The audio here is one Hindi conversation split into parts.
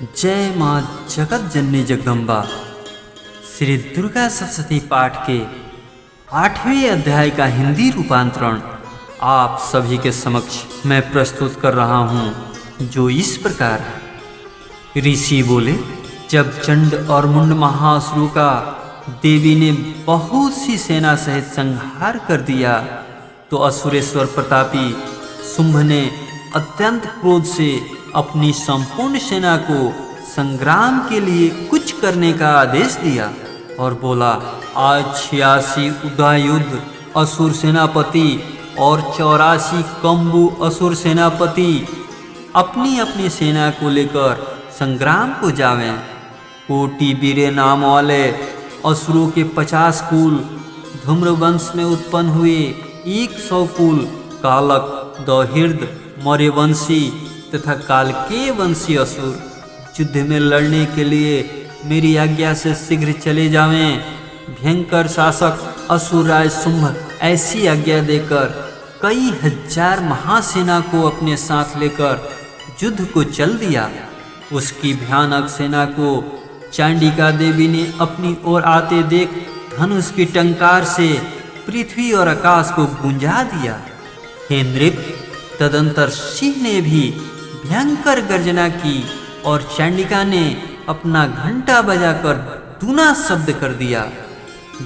जय माँ जगत जननी जगदम्बा। श्री दुर्गा सप्तशती पाठ के 8वें अध्याय का हिंदी रूपांतरण आप सभी के समक्ष मैं प्रस्तुत कर रहा हूँ, जो इस प्रकार है। ऋषि बोले, जब चंड और मुंड महाअसुरों का देवी ने बहुत सी सेना सहित संहार कर दिया, तो असुरेश्वर प्रतापी शुंभ ने अत्यंत क्रोध से अपनी संपूर्ण सेना को संग्राम के लिए कुछ करने का आदेश दिया और बोला, आज 86 उदयुद्ध असुर सेनापति और 84 कम्बु असुर सेनापति अपनी अपनी सेना को लेकर संग्राम को जावें। कोटि बीरे नाम वाले असुरों के 50 कुल, धूम्रवंश में उत्पन्न हुए 100 कुल, कालक, दौहिर्द, मौर्यवंशी तथा कालकेय वंशी असुर युद्ध में लड़ने के लिए मेरी आज्ञा से शीघ्र चले जावें। भयंकर शासक असुरराज शुंभ ऐसी आज्ञा देकर कई हजार महासेना को अपने साथ लेकर युद्ध को चल दिया। उसकी भयानक सेना को चांडिका देवी ने अपनी ओर आते देख धनुष की टंकार से पृथ्वी और आकाश को गूंजा दिया। हे नृप, तदंतर सिंह ने भी भयंकर गर्जना की और चांडिका ने अपना घंटा बजाकर दूना शब्द कर दिया।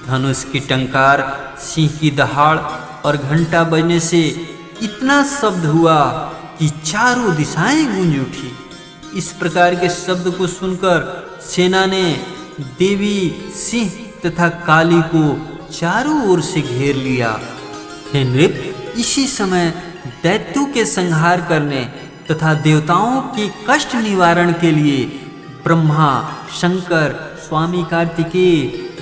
धनुष की टंकार, सिंह की दहाड़ और घंटा बजने से इतना शब्द हुआ कि चारों दिशाएं गूंज उठी। इस प्रकार के शब्द को सुनकर सेना ने देवी, सिंह तथा काली को चारों ओर से घेर लिया। हे नृप, इसी समय दैत्यों के संहार करने तथा देवताओं के कष्ट निवारण के लिए ब्रह्मा, शंकर, स्वामी कार्तिकेय,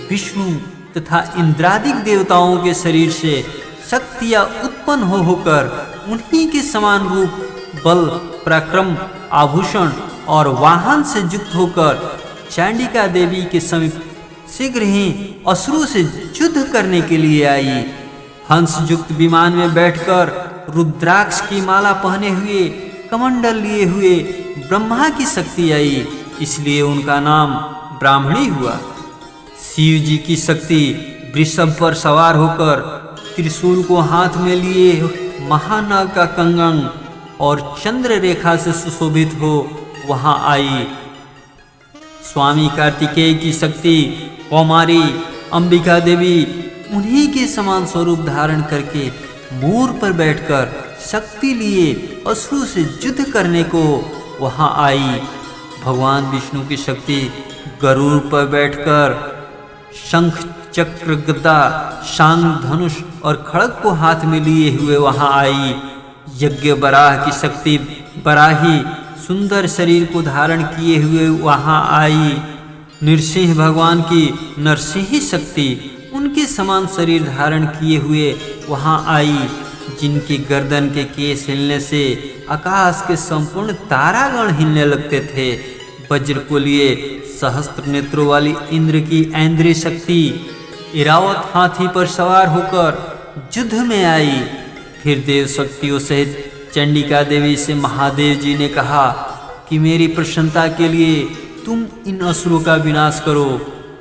विष्णु तथा इंद्रादिक देवताओं के शरीर से शक्तियाँ उत्पन्न होकर उन्हीं के समान रूप, बल, पराक्रम, आभूषण और वाहन से युक्त होकर चांडिका देवी के समीप शीघ्र ही असुरों से युद्ध करने के लिए आई। हंस युक्त विमान में बैठकर रुद्राक्ष की माला पहने हुए, कमंडल लिए हुए ब्रह्मा की शक्ति आई, इसलिए उनका नाम ब्राह्मणी हुआ। शिव जी की शक्ति वृषभ पर सवार होकर त्रिशूल को हाथ में लिए महानाग का कंगन और चंद्र रेखा से सुशोभित हो वहां आई। स्वामी कार्तिकेय की शक्ति कौमारी अंबिका देवी उन्हीं के समान स्वरूप धारण करके मोर पर बैठकर शक्ति लिए असुरों से युद्ध करने को वहां आई। भगवान विष्णु की शक्ति गरुड़ पर बैठकर शंख, चक्र, गदा, शांग, धनुष और खड़ग को हाथ में लिए हुए वहां आई। यज्ञ बराह की शक्ति बराही सुंदर शरीर को धारण किए हुए वहां आई। नृसिंह भगवान की नरसिंही शक्ति उनके समान शरीर धारण किए हुए वहां आई, जिनकी गर्दन के केस हिलने से आकाश के संपूर्ण तारागण हिलने लगते थे। वज्र को लिए सहस्त्र नेत्रों वाली इंद्र की ऐन्द्रिय शक्ति इरावत हाथी पर सवार होकर युद्ध में आई। फिर देव शक्तियों सहित चंडिका देवी से महादेव जी ने कहा कि मेरी प्रसन्नता के लिए तुम इन असुरों का विनाश करो।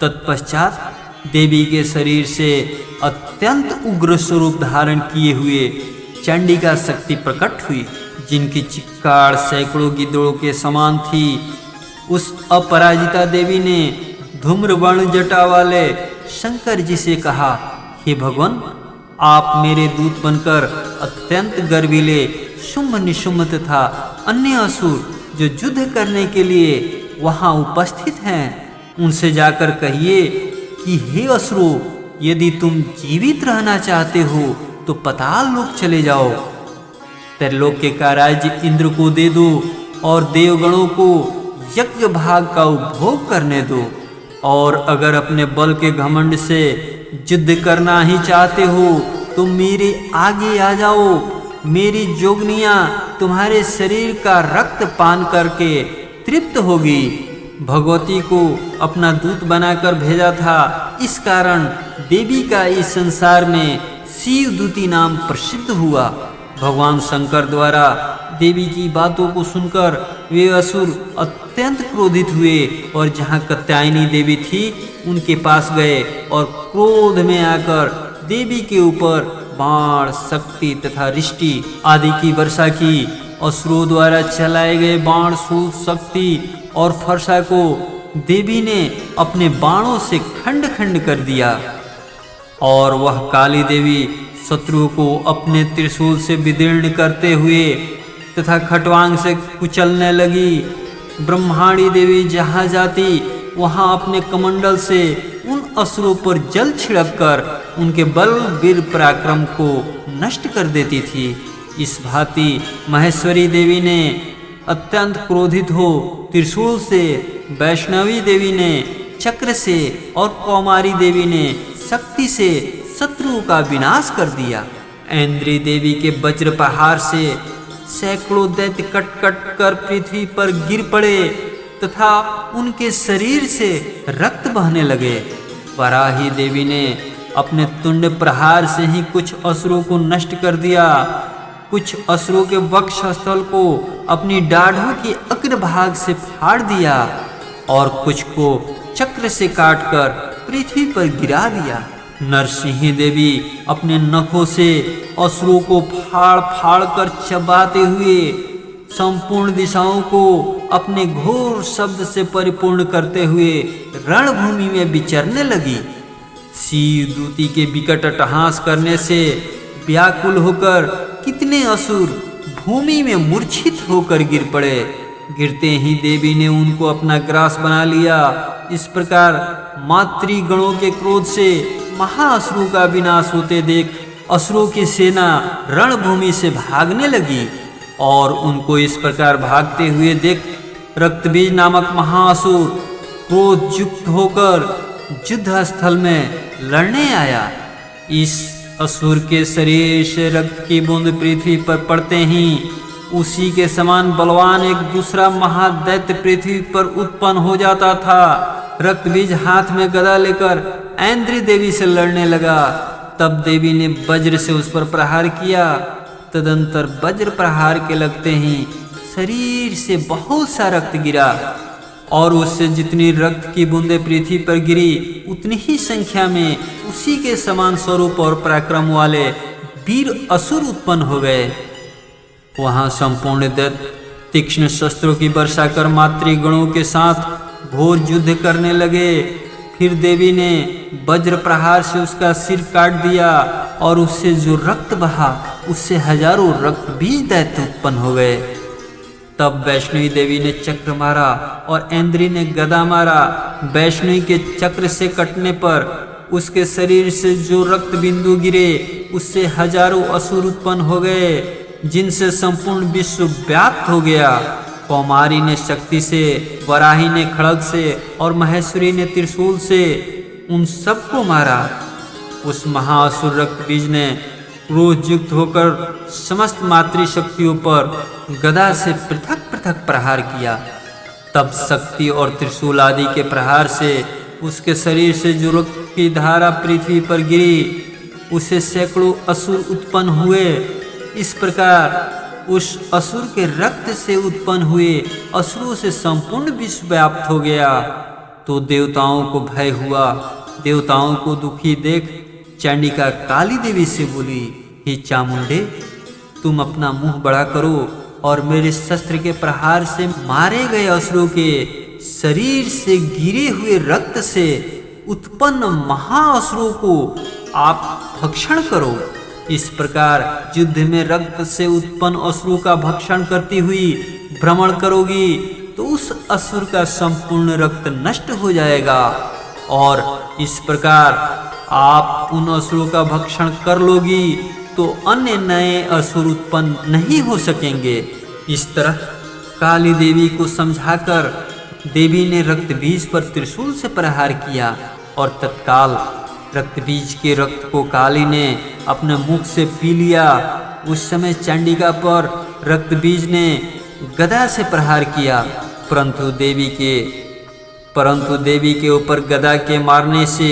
तत्पश्चात देवी के शरीर से अत्यंत उग्र स्वरूप धारण किए हुए चंडिका शक्ति प्रकट हुई, जिनकी चिक्कार सैकड़ों गिद्धों के समान थी। उस अपराजिता देवी ने धूम्रवर्ण जटा वाले शंकर जी से कहा, हे भगवान, आप मेरे दूत बनकर अत्यंत गर्वीले शुंभ, निशुंभ तथा अन्य असुर जो युद्ध करने के लिए वहां उपस्थित हैं, उनसे जाकर कहिए कि हे असुरों, यदि तुम जीवित रहना चाहते हो तो पाताल लोक चले जाओ। त्रैलोक्य का राज्य इंद्र को दे दो और देवगणों को यज्ञ भाग का उपभोग करने दो। और अगर अपने बल के घमंड से युद्ध करना ही चाहते हो तो मेरे आगे आ जाओ। मेरी जोगनियां तुम्हारे शरीर का रक्त पान करके तृप्त होगी। भगवती को अपना दूत बनाकर भेजा था, इस कारण देवी का इस संसार में शिव दूती नाम प्रसिद्ध हुआ। भगवान शंकर द्वारा देवी की बातों को सुनकर वे असुर अत्यंत क्रोधित हुए और जहाँ कात्यायनी देवी थी उनके पास गए और क्रोध में आकर देवी के ऊपर बाण, शक्ति तथा रिष्टि आदि की वर्षा की। असुरों द्वारा चलाए गए बाण, शूल, शक्ति और फरसा को देवी ने अपने बाणों से खंड खंड कर दिया और वह काली देवी शत्रु को अपने त्रिशूल से विदीर्ण करते हुए तथा खटवांग से कुचलने लगी। ब्रह्माणी देवी जहाँ जाती वहाँ अपने कमंडल से उन असुरों पर जल छिड़क कर उनके बल, वीर, पराक्रम को नष्ट कर देती थी। इस भांति महेश्वरी देवी ने अत्यंत क्रोधित हो त्रिशूल से, वैष्णवी देवी ने चक्र से और कौमारी देवी ने शक्ति से शत्रु का विनाश कर दिया। ऐन्द्री देवी के वज्र प्रहार से सैकड़ों दैत्य कट कट कर पृथ्वी पर गिर पड़े तथा उनके शरीर से रक्त बहने लगे। वराही देवी ने अपने तुंड प्रहार से ही कुछ असुरों को नष्ट कर दिया, कुछ असुरों के वक्षस्थल को अपनी डाढ़ों के अग्रभाग से फाड़ दिया और कुछ को चक्र से काटकर पृथ्वी पर गिरा दिया। नरसिंही देवी अपने नखों से असुरों को फाड़ फाड़ कर चबाते हुए संपूर्ण दिशाओं को अपने घोर शब्द से परिपूर्ण करते हुए रणभूमि में विचरने लगी। शिव दूती के विकट अट्टहास करने से व्याकुल होकर कितने असुर भूमि में मूर्छित होकर गिर पड़े। गिरते ही देवी ने उनको अपना ग्रास बना लिया। इस प्रकार मातृगणों के क्रोध से महाअसुरों का विनाश होते देख असुरों की सेना रणभूमि से भागने लगी और उनको इस प्रकार भागते हुए देख रक्तबीज नामक महाअसुर क्रोध युक्त होकर युद्ध स्थल में लड़ने आया। इस असुर के शरीर से रक्त की बूंद पृथ्वी पर पड़ते ही उसी के समान बलवान एक दूसरा महादैत्य पृथ्वी पर उत्पन्न हो जाता था। रक्तबीज हाथ में गदा लेकर ऐन्द्री देवी से लड़ने लगा। तब देवी ने वज्र से उस पर प्रहार किया। तदंतर वज्र प्रहार के लगते ही शरीर से बहुत सा रक्त गिरा और उससे जितनी रक्त की बूंदें पृथ्वी पर गिरी उतनी ही संख्या में उसी के समान स्वरूप और पराक्रम वाले वीर असुर उत्पन्न हो गए। वहां संपूर्ण दैत्य तीक्ष्ण शस्त्रों की वर्षा कर मातृगणों के साथ घोर युद्ध करने लगे। फिर देवी ने वज्र प्रहार से उसका सिर काट दिया और उससे जो रक्त बहा उससे हजारों रक्त बीज दैत्य उत्पन्न हो गए। तब वैष्णवी देवी ने चक्र मारा और ऐन्द्री ने गदा मारा। वैष्णवी के चक्र से कटने पर उसके शरीर से जो रक्त बिंदु गिरे उससे हजारों असुर उत्पन्न हो गए जिनसे संपूर्ण विश्व व्याप्त हो गया। कौमारी ने शक्ति से, वराही ने खड़ग से और महेश्वरी ने त्रिशूल से उन सबको मारा। उस महाअसुर रक्तबीज ने क्रोध युक्त होकर समस्त मातृशक्तियों पर गदा से पृथक पृथक प्रहार किया। तब शक्ति और त्रिशूल आदि के प्रहार से उसके शरीर से जो रक्त की धारा पृथ्वी पर गिरी उसे सैकड़ों असुर उत्पन्न हुए। इस प्रकार उस असुर के रक्त से उत्पन्न हुए असुरों से संपूर्ण विश्व व्याप्त हो गया। तो देवताओं को भय हुआ। देवताओं को दुखी देख चंडिका काली देवी से बोली, हे चामुंडे, तुम अपना मुंह बड़ा करो और मेरे शस्त्र के प्रहार से मारे गए असुरों के शरीर से गिरे हुए रक्त से उत्पन्न महाअसुरों को आप भक्षण करो। इस प्रकार युद्ध में रक्त से उत्पन्न असुरों का भक्षण करती हुई भ्रमण करोगी तो उस असुर का संपूर्ण रक्त नष्ट हो जाएगा और इस प्रकार आप उन असुरों का भक्षण कर लोगी तो अन्य नए असुर उत्पन्न नहीं हो सकेंगे। इस तरह काली देवी को समझाकर देवी ने रक्तबीज पर त्रिशूल से प्रहार किया और तत्काल रक्तबीज के रक्त को काली ने अपने मुख से पी लिया। उस समय चंडिका पर रक्तबीज ने गदा से प्रहार किया, परंतु देवी के ऊपर गदा के मारने से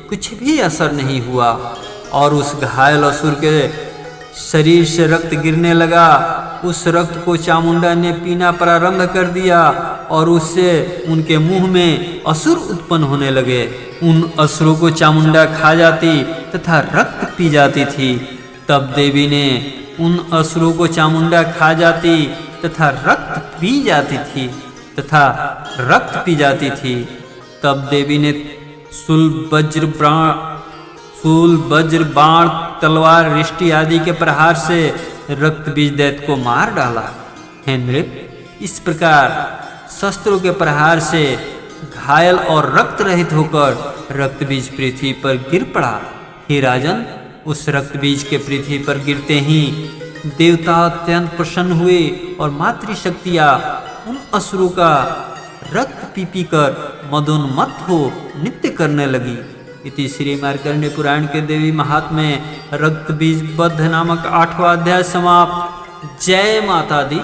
कुछ भी असर नहीं हुआ और उस घायल असुर के शरीर से रक्त गिरने लगा। उस रक्त को चामुंडा ने पीना प्रारंभ कर दिया और उससे उनके मुंह में असुर उत्पन्न होने लगे। उन असुरों को चामुंडा खा जाती तथा रक्त पी जाती थी। तब देवी ने उन असुरों को चामुंडा खा जाती तथा रक्त पी जाती थी। तब देवी ने शूल वज्र बाण तलवार रिष्टि आदि के प्रहार से रक्त बीज दैत्य को मार डाला। हे नृप, इस प्रकार शस्त्रों के प्रहार से घायल और रक्त रहित होकर रक्त बीज पृथ्वी पर गिर पड़ा। हे राजन, उस रक्त बीज के पृथ्वी पर गिरते ही देवता अत्यंत प्रसन्न हुए और मातृशक्तियां उन असुरों का रक्त पी कर मदोन्मत्त हो नृत्य करने लगी। इति श्री मार्कंडेय पुराण के देवी महात्म्य रक्त बीज बद्ध नामक 8वां अध्याय समाप्त। जय माता दी।